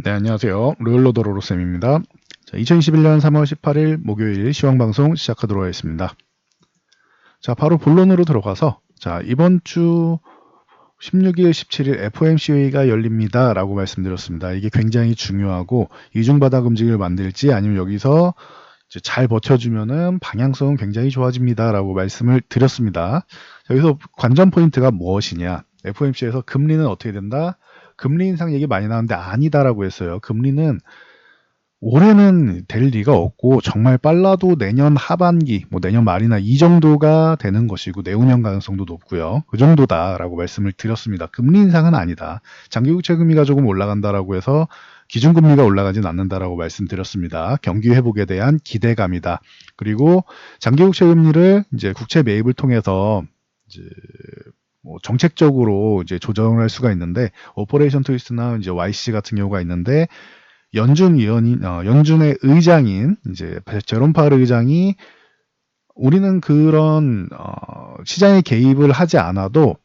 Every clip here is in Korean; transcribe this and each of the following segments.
네, 안녕하세요. 로열로더로로쌤입니다. 자, 2021년 3월 18일 목요일 시황방송 시작하도록 하겠습니다. 자, 바로 본론으로 들어가서, 자, 이번 주 16일, 17일 FOMC가 열립니다. 라고 말씀드렸습니다. 이게 굉장히 중요하고, 이중바닥 움직임을 만들지 아니면 여기서 이제 잘 버텨주면은 방향성은 굉장히 좋아집니다. 라고 말씀을 드렸습니다. 자, 여기서 관전 포인트가 무엇이냐? FOMC에서 금리는 어떻게 된다? 금리 인상 얘기 많이 나왔는데 아니다라고 했어요. 금리는 올해는 될 리가 없고 정말 빨라도 내년 하반기, 뭐 내년 말이나 이 정도가 되는 것이고 내후년 가능성도 높고요. 그 정도다라고 말씀을 드렸습니다. 금리 인상은 아니다. 장기국채 금리가 조금 올라간다라고 해서 기준금리가 올라가진 않는다라고 말씀드렸습니다. 경기 회복에 대한 기대감이다. 그리고 장기국채 금리를 이제 국채 매입을 통해서 이제 뭐 정책적으로 이제 조정을 할 수가 있는데 오퍼레이션 트위스트나 이제 YC 같은 경우가 있는데 연준의 의장인 이제 제롬 파월 의장이 우리는 그런 시장에 개입을 하지 않아도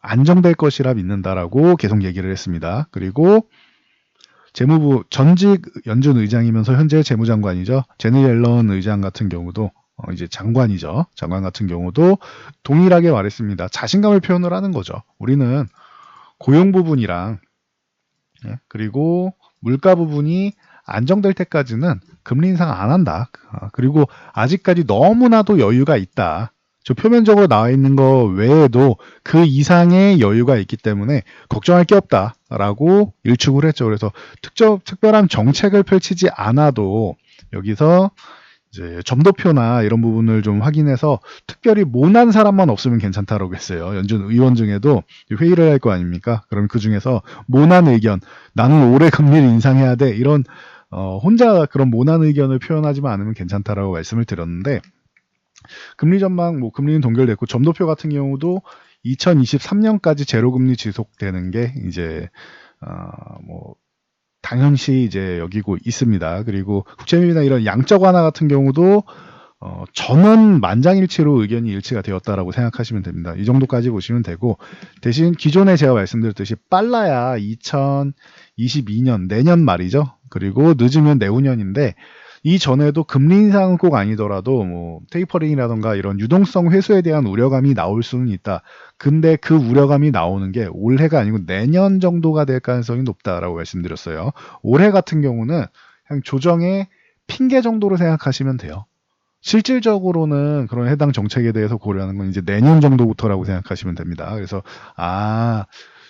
안정될 것이라 믿는다라고 계속 얘기를 했습니다. 그리고 재무부 전직 연준 의장이면서 현재 재무장관이죠. 제니 옐런 의장 같은 경우도 이제 장관이죠. 장관 같은 경우도 동일하게 말했습니다. 자신감을 표현을 하는 거죠. 우리는 고용 부분이랑 그리고 물가 부분이 안정될 때까지는 금리 인상 안 한다. 그리고 아직까지 너무나도 여유가 있다. 저 표면적으로 나와 있는 거 외에도 그 이상의 여유가 있기 때문에 걱정할 게 없다라고 일축을 했죠. 그래서 특별한 정책을 펼치지 않아도 여기서 이제 점도표나 이런 부분을 좀 확인해서 특별히 모난 사람만 없으면 괜찮다라고 했어요. 연준 의원 중에도 회의를 할 거 아닙니까? 그럼 그 중에서 모난 의견, 나는 올해 금리를 인상해야 돼. 이런 혼자 그런 모난 의견을 표현하지만 않으면 괜찮다라고 말씀을 드렸는데 금리 전망, 뭐 금리는 동결됐고 점도표 같은 경우도 2023년까지 제로금리 지속되는 게 이제 뭐 당연시 이제 여기고 있습니다. 그리고 국채민이나 이런 양적 완화 같은 경우도 전원 만장일치로 의견이 일치가 되었다라고 생각하시면 됩니다. 이 정도까지 보시면 되고 대신 기존에 제가 말씀드렸듯이 빨라야 2022년 내년 말이죠. 그리고 늦으면 내후년인데 이 전에도 금리 인상은 꼭 아니더라도 뭐 테이퍼링이라던가 이런 유동성 회수에 대한 우려감이 나올 수는 있다. 근데 그 우려감이 나오는 게 올해가 아니고 내년 정도가 될 가능성이 높다라고 말씀드렸어요. 올해 같은 경우는 그냥 조정의 핑계 정도로 생각하시면 돼요. 실질적으로는 그런 해당 정책에 대해서 고려하는 건 이제 내년 정도부터라고 생각하시면 됩니다. 그래서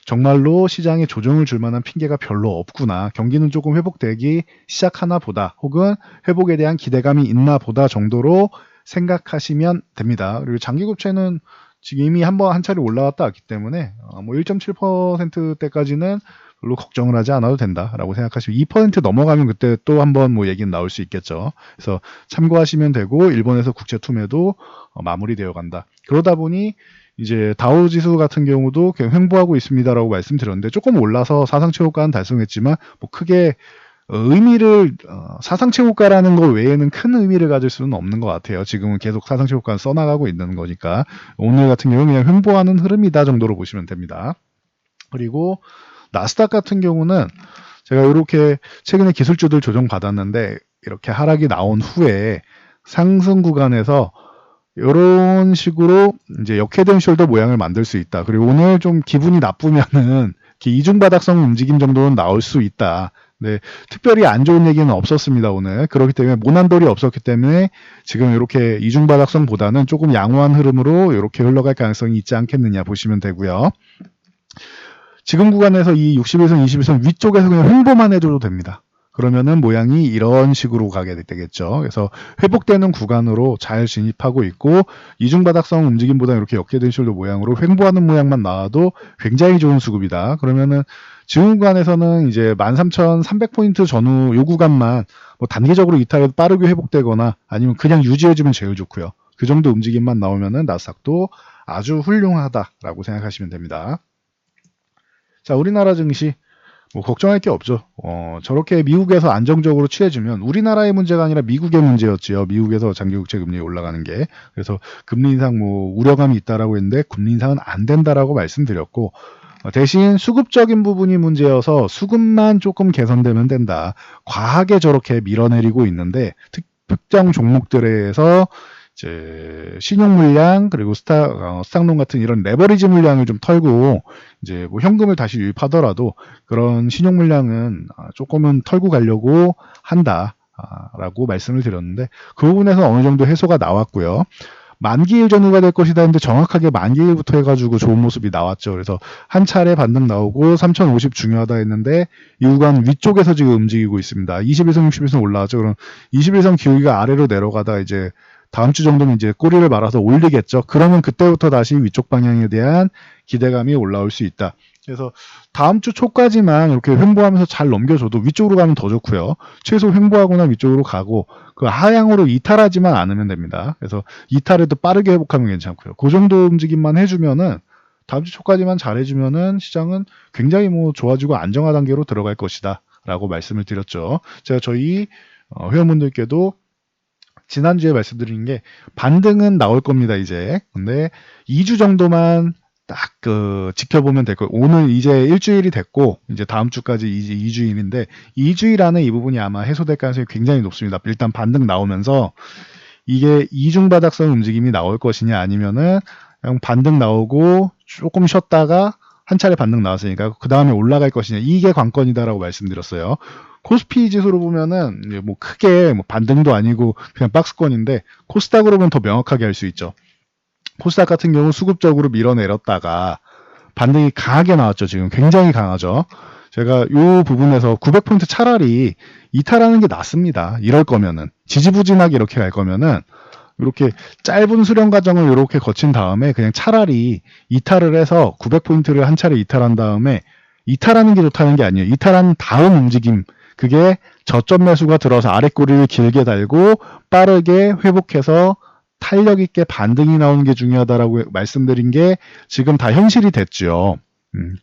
정말로 시장에 조정을 줄 만한 핑계가 별로 없구나. 경기는 조금 회복되기 시작하나 보다. 혹은 회복에 대한 기대감이 있나 보다 정도로 생각하시면 됩니다. 그리고 장기국채는 지금 이미 한 차례 올라왔다 왔기 때문에 뭐 1.7%대까지는 별로 걱정을 하지 않아도 된다라고 생각하시면 2% 넘어가면 그때 또 한번 뭐 얘기는 나올 수 있겠죠. 그래서 참고하시면 되고 일본에서 국채 투매도 마무리되어 간다. 그러다 보니 이제 다우지수 같은 경우도 그냥 횡보하고 있습니다라고 말씀드렸는데 조금 올라서 사상최고가는 달성했지만 뭐 크게 의미를 사상최고가라는 것 외에는 큰 의미를 가질 수는 없는 것 같아요. 지금은 계속 사상최고가는 써나가고 있는 거니까 오늘 같은 경우는 그냥 횡보하는 흐름이다 정도로 보시면 됩니다. 그리고 나스닥 같은 경우는 제가 이렇게 최근에 기술주들 조정받았는데 이렇게 하락이 나온 후에 상승 구간에서 이런 식으로 이제 역헤드 앤 숄더 모양을 만들 수 있다. 그리고 오늘 좀 기분이 나쁘면은 이중바닥성 움직임 정도는 나올 수 있다. 네, 특별히 안 좋은 얘기는 없었습니다, 오늘. 그렇기 때문에 모난돌이 없었기 때문에 지금 이렇게 이중바닥성보다는 조금 양호한 흐름으로 이렇게 흘러갈 가능성이 있지 않겠느냐 보시면 되고요. 지금 구간에서 이 60일선, 20일선 위쪽에서 그냥 횡보만 해줘도 됩니다. 그러면은 모양이 이런 식으로 가게 되겠죠. 그래서 회복되는 구간으로 잘 진입하고 있고 이중바닥성 움직임보다 이렇게 역헤드 앤 숄더 모양으로 횡보하는 모양만 나와도 굉장히 좋은 수급이다. 그러면은 지금 구간에서는 이제 13,300포인트 전후 요 구간만 뭐 단기적으로 이탈해도 빠르게 회복되거나 아니면 그냥 유지해주면 제일 좋고요. 그 정도 움직임만 나오면은 나스닥도 아주 훌륭하다라고 생각하시면 됩니다. 자, 우리나라 증시 뭐 걱정할 게 없죠. 저렇게 미국에서 안정적으로 취해주면 우리나라의 문제가 아니라 미국의 문제였지요. 미국에서 장기국채 금리 올라가는 게. 그래서 금리 인상 뭐 우려감이 있다라고 했는데 금리 인상은 안 된다라고 말씀드렸고, 대신 수급적인 부분이 문제여서 수급만 조금 개선되면 된다. 과하게 저렇게 밀어내리고 있는데 특정 종목들에서 이제 신용 물량 그리고 스탁론 같은 이런 레버리지 물량을 좀 털고 이제 뭐 현금을 다시 유입하더라도 그런 신용 물량은 조금은 털고 가려고 한다라고 말씀을 드렸는데, 그 부분에서 어느 정도 해소가 나왔고요. 만기일 전후가 될 것이다 했는데 정확하게 만기일부터 해가지고 좋은 모습이 나왔죠. 그래서 한 차례 반등 나오고 3050 중요하다 했는데 이 구간 위쪽에서 지금 움직이고 있습니다. 21선, 61선 올라왔죠. 그럼 21선 기울기가 아래로 내려가다 이제 다음 주 정도면 이제 꼬리를 말아서 올리겠죠. 그러면 그때부터 다시 위쪽 방향에 대한 기대감이 올라올 수 있다. 그래서 다음 주 초까지만 이렇게 횡보하면서 잘 넘겨줘도 위쪽으로 가면 더 좋고요. 최소 횡보하거나 위쪽으로 가고 그 하향으로 이탈하지만 않으면 됩니다. 그래서 이탈해도 빠르게 회복하면 괜찮고요. 그 정도 움직임만 해주면은 다음 주 초까지만 잘해주면은 시장은 굉장히 뭐 좋아지고 안정화 단계로 들어갈 것이다 라고 말씀을 드렸죠. 제가 저희 회원분들께도 지난주에 말씀드린 게 반등은 나올 겁니다, 이제. 근데 2주 정도만 딱 지켜보면 될 거예요. 오늘 이제 일주일이 됐고 이제 다음 주까지 이제 2주일인데 2주일 안에 이 부분이 아마 해소될 가능성이 굉장히 높습니다. 일단 반등 나오면서 이게 이중바닥성 움직임이 나올 것이냐 아니면은 그냥 반등 나오고 조금 쉬었다가 한 차례 반등 나왔으니까 그 다음에 올라갈 것이냐, 이게 관건이다라고 말씀드렸어요. 코스피 지수로 보면은 뭐 크게 뭐 반등도 아니고 그냥 박스권인데 코스닥으로 보면 더 명확하게 할 수 있죠. 코스닥 같은 경우 수급적으로 밀어내렸다가 반등이 강하게 나왔죠. 지금 굉장히 강하죠. 제가 이 부분에서 900포인트 차라리 이탈하는 게 낫습니다. 이럴 거면은 지지부진하게 이렇게 갈 거면은 이렇게 짧은 수렴 과정을 이렇게 거친 다음에 그냥 차라리 이탈을 해서 900포인트를 한 차례 이탈한 다음에, 이탈하는 게 좋다는 게 아니에요. 이탈한 다음 움직임, 그게 저점 매수가 들어서 아래 꼬리를 길게 달고 빠르게 회복해서 탄력 있게 반등이 나오는 게 중요하다라고 말씀드린 게 지금 다 현실이 됐죠.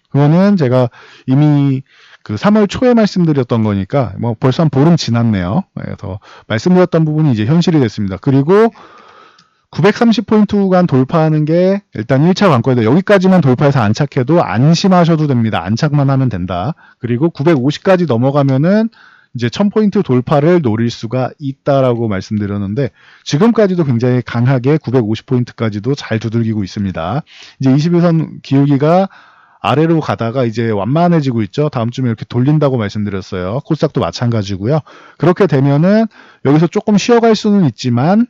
그거는 제가 이미 그 3월 초에 말씀드렸던 거니까 뭐 벌써 한 보름 지났네요. 그래서 말씀드렸던 부분이 이제 현실이 됐습니다. 그리고 930포인트 구간 돌파하는 게 일단 1차 관건이다. 여기까지만 돌파해서 안착해도 안심하셔도 됩니다. 안착만 하면 된다. 그리고 950까지 넘어가면은 이제 1000포인트 돌파를 노릴 수가 있다라고 말씀드렸는데 지금까지도 굉장히 강하게 950포인트까지도 잘 두들기고 있습니다. 이제 21선 기울기가 아래로 가다가 이제 완만해지고 있죠. 다음 주에 이렇게 돌린다고 말씀드렸어요. 코스닥도 마찬가지고요. 그렇게 되면은 여기서 조금 쉬어갈 수는 있지만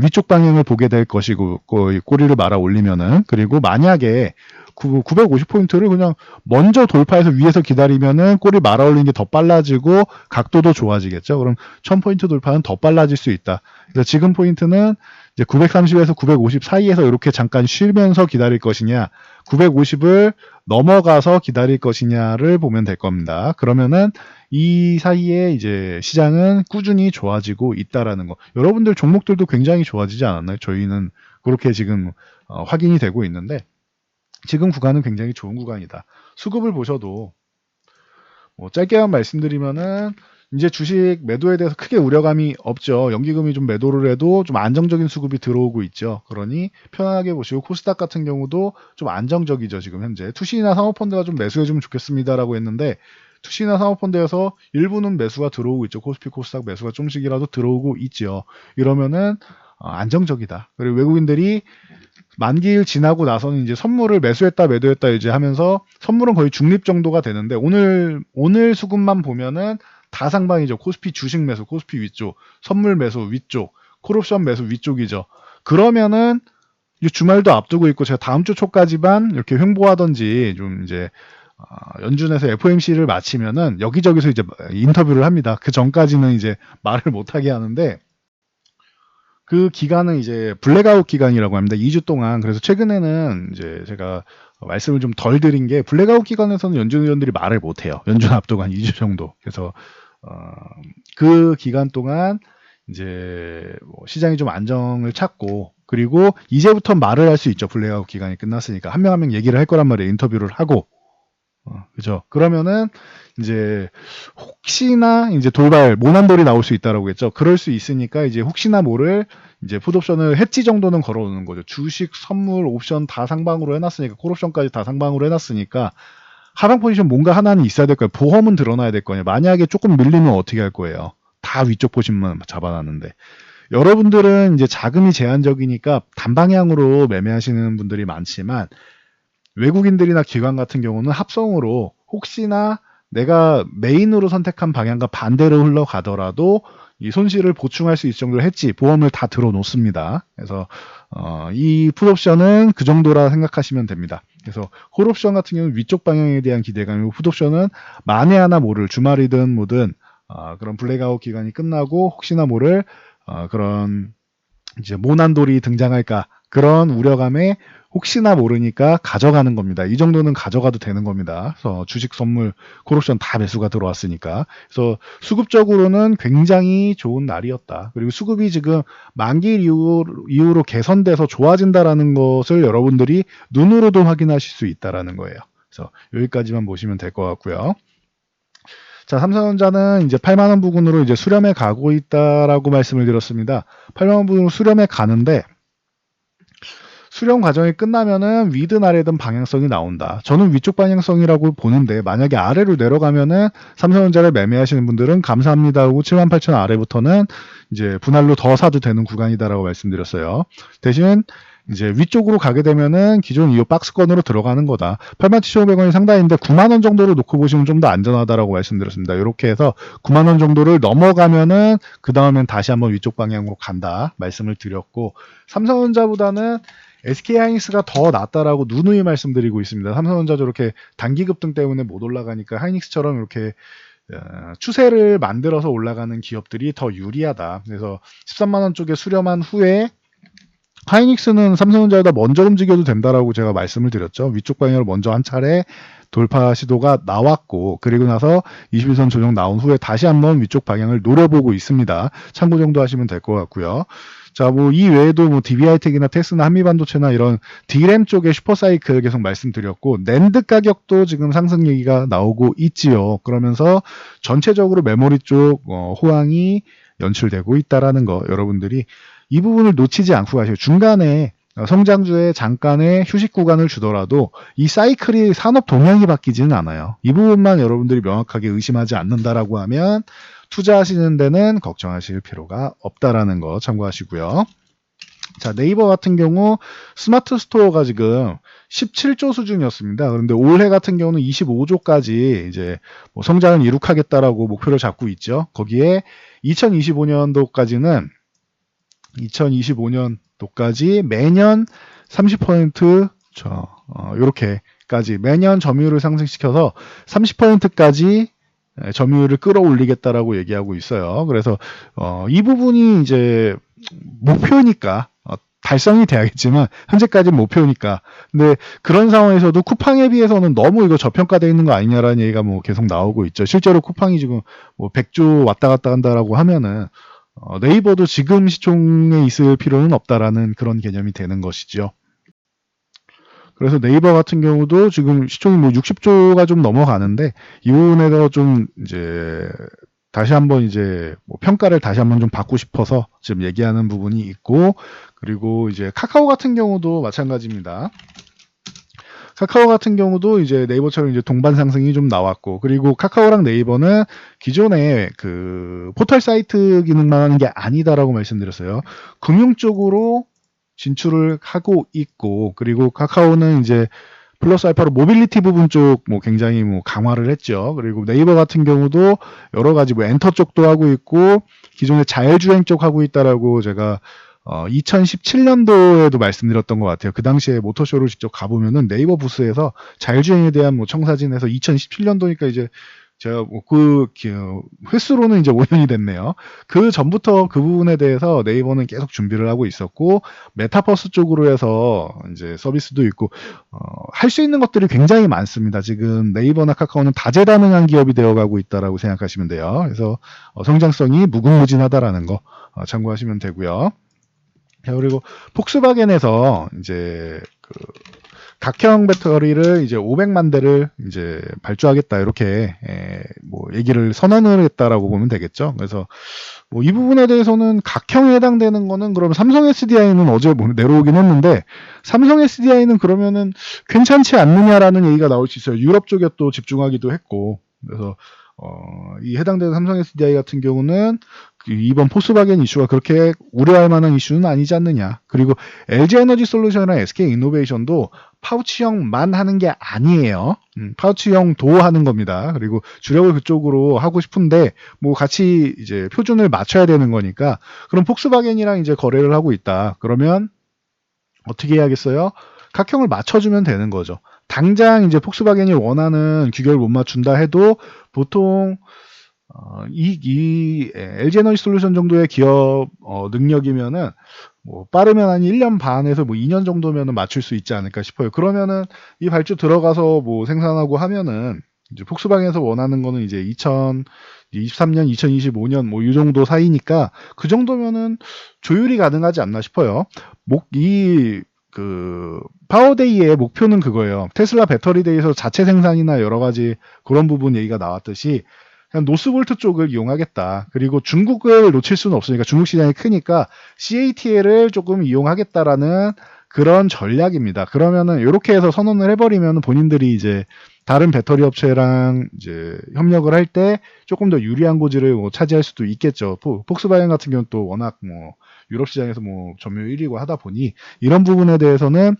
위쪽 방향을 보게 될 것이고 꼬리를 말아 올리면은, 그리고 만약에 950포인트를 그냥 먼저 돌파해서 위에서 기다리면은 꼬리 말아 올리는 게 더 빨라지고 각도도 좋아지겠죠. 그럼 1000포인트 돌파는 더 빨라질 수 있다. 그래서 지금 포인트는 이제 930에서 950 사이에서 이렇게 잠깐 쉬면서 기다릴 것이냐, 950을 넘어가서 기다릴 것이냐를 보면 될 겁니다. 그러면은 이 사이에 이제 시장은 꾸준히 좋아지고 있다라는 거. 여러분들 종목들도 굉장히 좋아지지 않았나요? 저희는 그렇게 지금 확인이 되고 있는데 지금 구간은 굉장히 좋은 구간이다. 수급을 보셔도 뭐 짧게만 말씀드리면은 이제 주식 매도에 대해서 크게 우려감이 없죠. 연기금이 좀 매도를 해도 좀 안정적인 수급이 들어오고 있죠. 그러니 편안하게 보시고, 코스닥 같은 경우도 좀 안정적이죠. 지금 현재 투시나 사모펀드가 좀 매수해주면 좋겠습니다라고 했는데 투시나 사모펀드에서 일부는 매수가 들어오고 있죠. 코스피 코스닥 매수가 좀씩이라도 들어오고 있죠. 이러면은 안정적이다. 그리고 외국인들이 만기일 지나고 나서는 이제 선물을 매수했다 매도했다 이제 하면서 선물은 거의 중립 정도가 되는데 오늘 수급만 보면은 다 상방이죠. 코스피 주식 매수 코스피 위쪽, 선물 매수 위쪽, 콜옵션 매수 위쪽이죠. 그러면은 주말도 앞두고 있고 제가 다음 주 초까지만 이렇게 횡보하던지 좀 이제 연준에서 FOMC를 마치면은 여기저기서 이제 인터뷰를 합니다. 그 전까지는 이제 말을 못하게 하는데 그 기간은 이제 블랙아웃 기간이라고 합니다. 2주 동안. 그래서 최근에는 이제 제가 말씀을 좀 덜 드린 게, 블랙아웃 기간에서는 연준 의원들이 말을 못해요. 연준 앞두고 한 2주 정도. 그래서 그 기간 동안 이제 뭐 시장이 좀 안정을 찾고, 그리고 이제부터 말을 할 수 있죠. 블랙아웃 기간이 끝났으니까 한 명 한 명 얘기를 할 거란 말이에요. 인터뷰를 하고. 그죠? 그러면은 이제 혹시나 이제 돌발 모난돌이 나올 수 있다라고 했죠. 그럴 수 있으니까 이제 혹시나 모를 이제 풋옵션을 해지 정도는 걸어오는 거죠. 주식, 선물, 옵션 다 상방으로 해놨으니까 콜옵션까지 다 상방으로 해놨으니까 하방 포지션 뭔가 하나는 있어야 될 거예요. 보험은 드러나야 될 거예요. 만약에 조금 밀리면 어떻게 할 거예요? 다 위쪽 포지션만 잡아놨는데. 여러분들은 이제 자금이 제한적이니까 단방향으로 매매하시는 분들이 많지만 외국인들이나 기관 같은 경우는 합성으로 혹시나 내가 메인으로 선택한 방향과 반대로 흘러가더라도 이 손실을 보충할 수 있을 정도로 했지 보험을 다 들어 놓습니다. 그래서 이 풋옵션은 그 정도라 생각하시면 됩니다. 그래서 콜옵션 같은 경우는 위쪽 방향에 대한 기대감이고 풋옵션은 만에 하나 모를 주말이든 뭐든 그런 블랙아웃 기간이 끝나고 혹시나 모를 그런 이제 모난돌이 등장할까 그런 우려감에 혹시나 모르니까 가져가는 겁니다. 이 정도는 가져가도 되는 겁니다. 그래서 주식, 선물, 콜옵션 다 매수가 들어왔으니까. 그래서 수급적으로는 굉장히 좋은 날이었다. 그리고 수급이 지금 만기 이후로 개선돼서 좋아진다라는 것을 여러분들이 눈으로도 확인하실 수 있다라는 거예요. 그래서 여기까지만 보시면 될 것 같고요. 자, 삼성전자는 이제 8만 원 부근으로 이제 수렴해 가고 있다라고 말씀을 드렸습니다. 8만 원 부근 수렴해 가는데 수렴 과정이 끝나면은 위든 아래든 방향성이 나온다. 저는 위쪽 방향성이라고 보는데 만약에 아래로 내려가면은 삼성전자를 매매하시는 분들은 감사합니다 하고 78,000원 아래부터는 이제 분할로 더 사도 되는 구간이다라고 말씀드렸어요. 대신 이제 위쪽으로 가게 되면은 기존 이 박스권으로 들어가는 거다. 87,500원이 상단인데 9만 원 정도로 놓고 보시면 좀 더 안전하다라고 말씀드렸습니다. 이렇게 해서 9만 원 정도를 넘어가면은 그 다음엔 다시 한번 위쪽 방향으로 간다 말씀을 드렸고 삼성전자보다는 SK하이닉스가 더 낫다라고 누누이 말씀드리고 있습니다. 삼성전자 저렇게 단기 급등 때문에 못 올라가니까 하이닉스처럼 이렇게 추세를 만들어서 올라가는 기업들이 더 유리하다. 그래서 13만 원 쪽에 수렴한 후에 하이닉스는 삼성전자보다 먼저 움직여도 된다라고 제가 말씀을 드렸죠. 위쪽 방향으로 먼저 한 차례 돌파 시도가 나왔고 그리고 나서 21선 조정 나온 후에 다시 한번 위쪽 방향을 노려보고 있습니다. 참고 정도 하시면 될 것 같고요. 자, 뭐 이 외에도 뭐 DB하이텍이나 텍스나 한미반도체나 이런 D램 쪽의 슈퍼사이클 계속 말씀드렸고 낸드 가격도 지금 상승 얘기가 나오고 있지요. 그러면서 전체적으로 메모리 쪽 호황이 연출되고 있다라는 거 여러분들이 이 부분을 놓치지 않고 가시고 중간에 성장주에 잠깐의 휴식 구간을 주더라도 이 사이클이 산업 동향이 바뀌지는 않아요. 이 부분만 여러분들이 명확하게 의심하지 않는다라고 하면 투자하시는 데는 걱정하실 필요가 없다라는 거 참고하시고요. 자, 네이버 같은 경우 스마트 스토어가 지금 17조 수준이었습니다. 그런데 올해 같은 경우는 25조까지 이제 뭐 성장을 이룩하겠다라고 목표를 잡고 있죠. 거기에 2025년도까지 매년 30% 요렇게까지 매년 점유율을 상승시켜서 30%까지 점유율을 끌어올리겠다라고 얘기하고 있어요. 그래서 이 부분이 이제 목표니까 달성이 돼야겠지만 현재까지는 목표니까. 근데 그런 상황에서도 쿠팡에 비해서는 너무 이거 저평가되어 있는 거 아니냐라는 얘기가 뭐 계속 나오고 있죠. 실제로 쿠팡이 지금 뭐 100조 왔다 갔다 한다라고 하면은 네이버도 지금 시총에 있을 필요는 없다라는 그런 개념이 되는 것이죠. 그래서 네이버 같은 경우도 지금 시총이 뭐 60조가 좀 넘어가는데 이 부분에서 좀 이제 다시 한번 이제 뭐 평가를 다시 한번 좀 받고 싶어서 지금 얘기하는 부분이 있고 그리고 이제 카카오 같은 경우도 마찬가지입니다. 카카오 같은 경우도 이제 네이버처럼 이제 동반 상승이 좀 나왔고 그리고 카카오랑 네이버는 기존에 그 포털 사이트 기능만 하는 게 아니다라고 말씀드렸어요. 금융 쪽으로 진출을 하고 있고 그리고 카카오는 이제 플러스 알파로 모빌리티 부분 쪽 뭐 굉장히 뭐 강화를 했죠. 그리고 네이버 같은 경우도 여러 가지 뭐 엔터 쪽도 하고 있고 기존에 자율주행 쪽 하고 있다라고 제가 2017년도에도 말씀드렸던 것 같아요. 그 당시에 모터쇼를 직접 가보면은 네이버 부스에서 자율주행에 대한 뭐 청사진에서 2017년도니까 이제 제가 뭐그 횟수로는 이제 5년이 됐네요. 그 전부터 그 부분에 대해서 네이버는 계속 준비를 하고 있었고 메타버스 쪽으로 해서 이제 서비스도 있고 할 수 있는 것들이 굉장히 많습니다. 지금 네이버나 카카오는 다재다능한 기업이 되어가고 있다라고 생각하시면 돼요. 그래서 성장성이 무궁무진하다라는 거 참고하시면 되고요. 자, 그리고 폭스바겐에서 이제 그 각형 배터리를 이제 500만 대를 이제 발주하겠다 이렇게 뭐 얘기를 선언을 했다라고 보면 되겠죠. 그래서 뭐 이 부분에 대해서는 각형에 해당되는 거는 그러면 삼성 SDI는 어제 뭐 내려오긴 했는데 삼성 SDI는 그러면은 괜찮지 않느냐라는 얘기가 나올 수 있어요. 유럽 쪽에 또 집중하기도 했고 그래서 이 해당되는 삼성 SDI 같은 경우는 이번 포스바겐 이슈가 그렇게 우려할 만한 이슈는 아니지 않느냐. 그리고 LG에너지 솔루션이나 SK이노베이션도 파우치형만 하는 게 아니에요. 파우치형도 하는 겁니다. 그리고 주력을 그쪽으로 하고 싶은데 뭐 같이 이제 표준을 맞춰야 되는 거니까 그럼 폭스바겐이랑 이제 거래를 하고 있다. 그러면 어떻게 해야겠어요? 각형을 맞춰주면 되는 거죠. 당장 이제 폭스바겐이 원하는 규격을 못 맞춘다 해도 보통 이 LG에너지 솔루션 정도의 기업 능력이면은 뭐 빠르면 한 1년 반에서 뭐 2년 정도면은 맞출 수 있지 않을까 싶어요. 그러면은 이 발주 들어가서 뭐 생산하고 하면은 이제 폭스바겐에서 원하는 거는 이제 2023년, 2025년 뭐 이 정도 사이니까 그 정도면은 조율이 가능하지 않나 싶어요. 파워데이의 목표는 그거예요. 테슬라 배터리데이에서 자체 생산이나 여러 가지 그런 부분 얘기가 나왔듯이 그냥 노스볼트 쪽을 이용하겠다. 그리고 중국을 놓칠 수는 없으니까 중국 시장이 크니까 CATL을 조금 이용하겠다라는 그런 전략입니다. 그러면은 이렇게 해서 선언을 해버리면 본인들이 이제 다른 배터리 업체랑 이제 협력을 할 때 조금 더 유리한 고지를 뭐 차지할 수도 있겠죠. 폭스바겐 같은 경우는 또 워낙 뭐 유럽 시장에서 뭐 점유율 1위고 하다 보니 이런 부분에 대해서는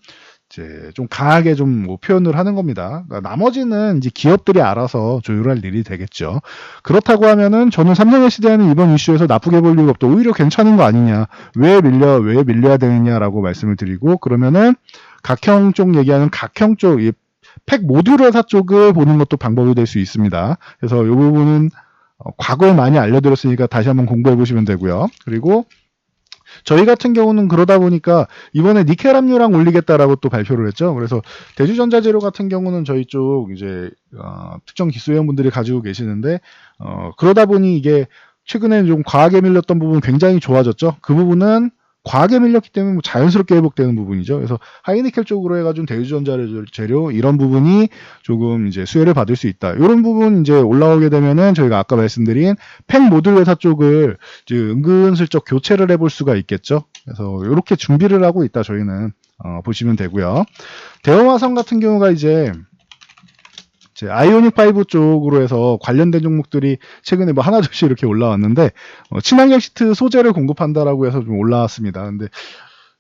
이제 좀 강하게 좀 뭐 표현을 하는 겁니다. 그러니까 나머지는 이제 기업들이 알아서 조율할 일이 되겠죠. 그렇다고 하면은 저는 삼성 SDI는 이번 이슈에서 나쁘게 볼 이유가 없다. 오히려 괜찮은 거 아니냐. 왜 밀려야 되느냐라고 말씀을 드리고 그러면은 각형 쪽 얘기하는 각형 쪽, 팩 모듈 회사 쪽을 보는 것도 방법이 될 수 있습니다. 그래서 이 부분은 과거에 많이 알려드렸으니까 다시 한번 공부해 보시면 되고요. 그리고 저희 같은 경우는 그러다 보니까 이번에 니켈 함유량 올리겠다라고 또 발표를 했죠. 그래서 대주전자재료 같은 경우는 저희 쪽 이제 특정 기수회원분들이 가지고 계시는데 그러다 보니 이게 최근에 좀 과하게 밀렸던 부분 굉장히 좋아졌죠. 그 부분은 과하게 밀렸기 때문에 뭐 자연스럽게 회복되는 부분이죠. 그래서 하이니켈 쪽으로 해가지고 대주전자재료 이런 부분이 조금 이제 수혜를 받을 수 있다. 이런 부분 이제 올라오게 되면은 저희가 아까 말씀드린 팩 모듈 회사 쪽을 이제 은근슬쩍 교체를 해볼 수가 있겠죠. 그래서 이렇게 준비를 하고 있다. 저희는 보시면 되고요. 대형화성 같은 경우가 이제 아이오닉 5 쪽으로 해서 관련된 종목들이 최근에 뭐 하나둘씩 이렇게 올라왔는데 친환경 시트 소재를 공급한다라고 해서 좀 올라왔습니다. 근데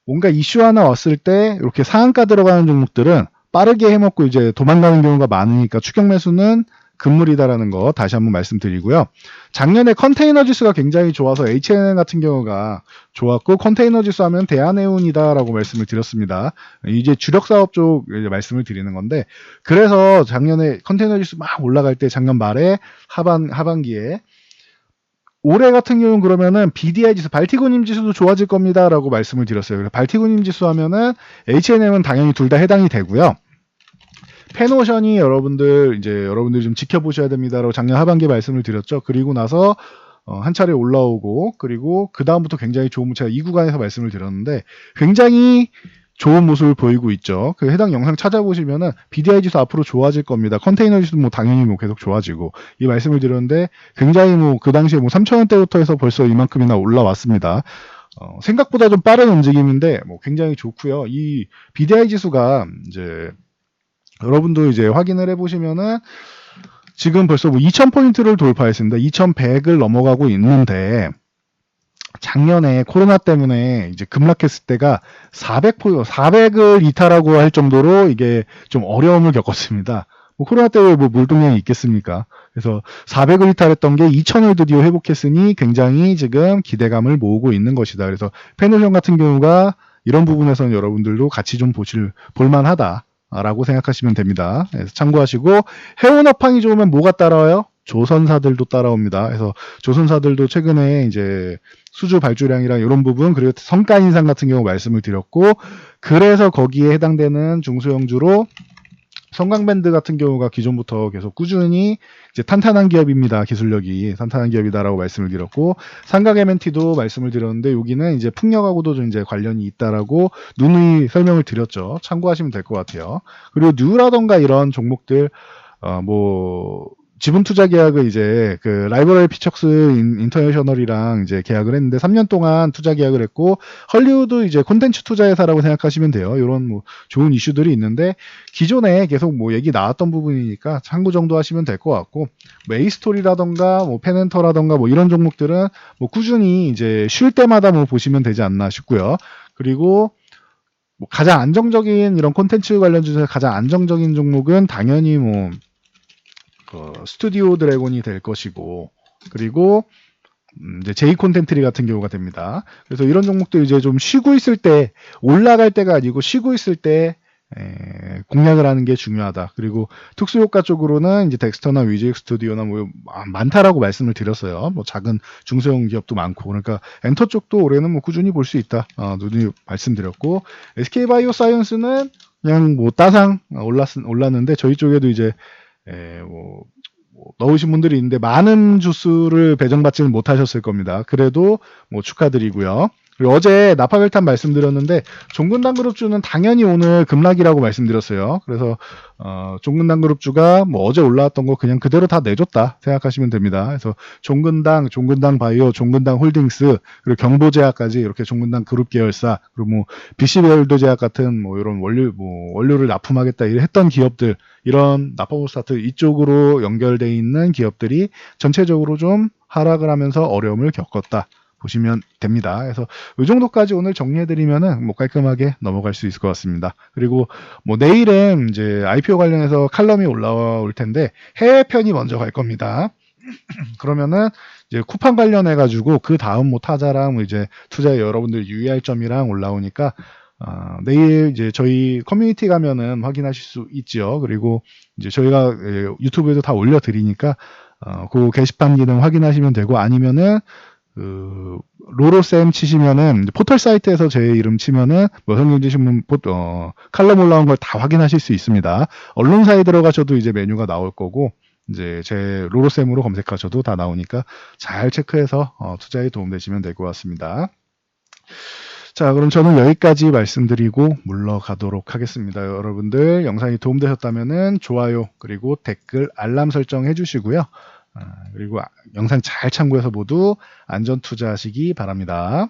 뭔가 이슈 하나 왔을 때 이렇게 상한가 들어가는 종목들은 빠르게 해먹고 이제 도망가는 경우가 많으니까 추격 매수는 금물이다라는 거 다시 한번 말씀드리고요. 작년에 컨테이너 지수가 굉장히 좋아서 H&M 같은 경우가 좋았고 컨테이너 지수 하면 대한해운이다라고 말씀을 드렸습니다. 이제 주력 사업 쪽 이제 말씀을 드리는 건데 그래서 작년에 컨테이너 지수 막 올라갈 때 작년 말에 하반기에 올해 같은 경우는 그러면은 BDI 지수, 발티고님 지수도 좋아질 겁니다라고 말씀을 드렸어요. 그래서 발티고님 지수 하면은 H&M은 당연히 둘 다 해당이 되고요. 펜오션이 여러분들이 좀 지켜보셔야 됩니다라고 작년 하반기에 말씀을 드렸죠. 그리고 나서 한 차례 올라오고 그리고 그 다음부터 굉장히 좋은 제가 이 구간에서 말씀을 드렸는데 굉장히 좋은 모습을 보이고 있죠. 그 해당 영상 찾아보시면은 BDI 지수 앞으로 좋아질 겁니다. 컨테이너 지수 뭐 당연히 뭐 계속 좋아지고 이 말씀을 드렸는데 굉장히 뭐 그 당시에 뭐 3,000원대부터 해서 벌써 이만큼이나 올라왔습니다. 생각보다 좀 빠른 움직임인데 뭐 굉장히 좋고요. 이 BDI 지수가 이제 여러분도 이제 확인을 해보시면은 지금 벌써 뭐 2000포인트를 돌파했습니다. 2100을 넘어가고 있는데 작년에 코로나 때문에 이제 급락했을 때가 400을 이탈하고 할 정도로 이게 좀 어려움을 겪었습니다. 뭐 코로나 때문에 뭐 물동량이 있겠습니까? 그래서 400을 이탈했던 게 2000을 드디어 회복했으니 굉장히 지금 기대감을 모으고 있는 것이다. 그래서 페노션 같은 경우가 이런 부분에서는 여러분들도 같이 좀 볼만하다. 라고 생각하시면 됩니다. 그래서 참고하시고 해운업황이 좋으면 뭐가 따라와요? 조선사들도 따라옵니다. 그래서 조선사들도 최근에 이제 수주 발주량이랑 이런 부분 그리고 성가 인상 같은 경우 말씀을 드렸고 그래서 거기에 해당되는 중소형주로 성광밴드 같은 경우가 기존부터 계속 꾸준히 이제 탄탄한 기업입니다. 기술력이 탄탄한 기업이다라고 말씀을 드렸고, 삼각 MNT도 말씀을 드렸는데 여기는 이제 풍력하고도 좀 이제 관련이 있다라고 누누이 설명을 드렸죠. 참고하시면 될 것 같아요. 그리고 뉴라던가 이런 종목들 뭐 지분 투자 계약을 이제 그 라이벌 피처스 인터내셔널이랑 이제 계약을 했는데 3년 동안 투자 계약을 했고, 헐리우드 이제 콘텐츠 투자 회사라고 생각하시면 돼요. 이런 뭐 좋은 이슈들이 있는데 기존에 계속 뭐 얘기 나왔던 부분이니까 참고 정도 하시면 될 것 같고, 뭐 에이스토리라던가 뭐 페넨터라던가 뭐 이런 종목들은 뭐 꾸준히 이제 쉴 때마다 뭐 보시면 되지 않나 싶고요. 그리고 뭐 가장 안정적인 이런 콘텐츠 관련 주제에서 가장 안정적인 종목은 당연히 뭐 스튜디오 드래곤이 될 것이고, 그리고 이제 제이 콘텐트리 같은 경우가 됩니다. 그래서 이런 종목들 이제 좀 쉬고 있을 때, 올라갈 때가 아니고 쉬고 있을 때 공략을 하는 게 중요하다. 그리고 특수효과 쪽으로는 이제 덱스터나 위즈익 스튜디오나 뭐 많다라고 말씀을 드렸어요. 뭐 작은 중소형 기업도 많고, 그러니까 엔터 쪽도 올해는 뭐 꾸준히 볼 수 있다. 누누이 말씀드렸고, SK바이오사이언스는 그냥 뭐 따상 올랐는데 저희 쪽에도 이제 뭐 넣으신 분들이 있는데 많은 주수를 배정받지는 못하셨을 겁니다. 그래도 뭐 축하드리고요. 그리고 어제 나파벨탄 말씀드렸는데 종근당 그룹주는 당연히 오늘 급락이라고 말씀드렸어요. 그래서 종근당 그룹주가 뭐 어제 올라왔던 거 그냥 그대로 다 내줬다 생각하시면 됩니다. 그래서 종근당, 종근당 바이오, 종근당 홀딩스, 그리고 경보제약까지 이렇게 종근당 그룹 계열사, 그리고 뭐 BC벨도 제약 같은 뭐 이런 원료를 납품하겠다 했던 기업들, 이런 나파보스타트 이쪽으로 연결돼 있는 기업들이 전체적으로 좀 하락을 하면서 어려움을 겪었다 보시면 됩니다. 그래서 이 정도까지 오늘 정리해드리면은 뭐 깔끔하게 넘어갈 수 있을 것 같습니다. 그리고 뭐 내일은 이제 IPO 관련해서 칼럼이 올라올 텐데 해외편이 먼저 갈 겁니다. 그러면은 이제 쿠팡 관련해 가지고 그 다음 뭐 타자랑 뭐 이제 투자에 여러분들 유의할 점이랑 올라오니까 내일 이제 저희 커뮤니티 가면은 확인하실 수 있죠. 그리고 이제 저희가 유튜브에도 다 올려드리니까 그 게시판 기능 확인하시면 되고, 아니면은 로로쌤 치시면은 포털 사이트에서 제 이름 치면은 뭐 성경제신문 칼럼 올라온 걸 다 확인하실 수 있습니다. 언론사에 들어가셔도 이제 메뉴가 나올 거고, 이제 제 로로쌤으로 검색하셔도 다 나오니까 잘 체크해서 투자에 도움되시면 될 것 같습니다. 자, 그럼 저는 여기까지 말씀드리고 물러가도록 하겠습니다. 여러분들 영상이 도움되셨다면은 좋아요, 그리고 댓글, 알람 설정 해주시고요. 그리고 영상 잘 참고해서 모두 안전 투자하시기 바랍니다.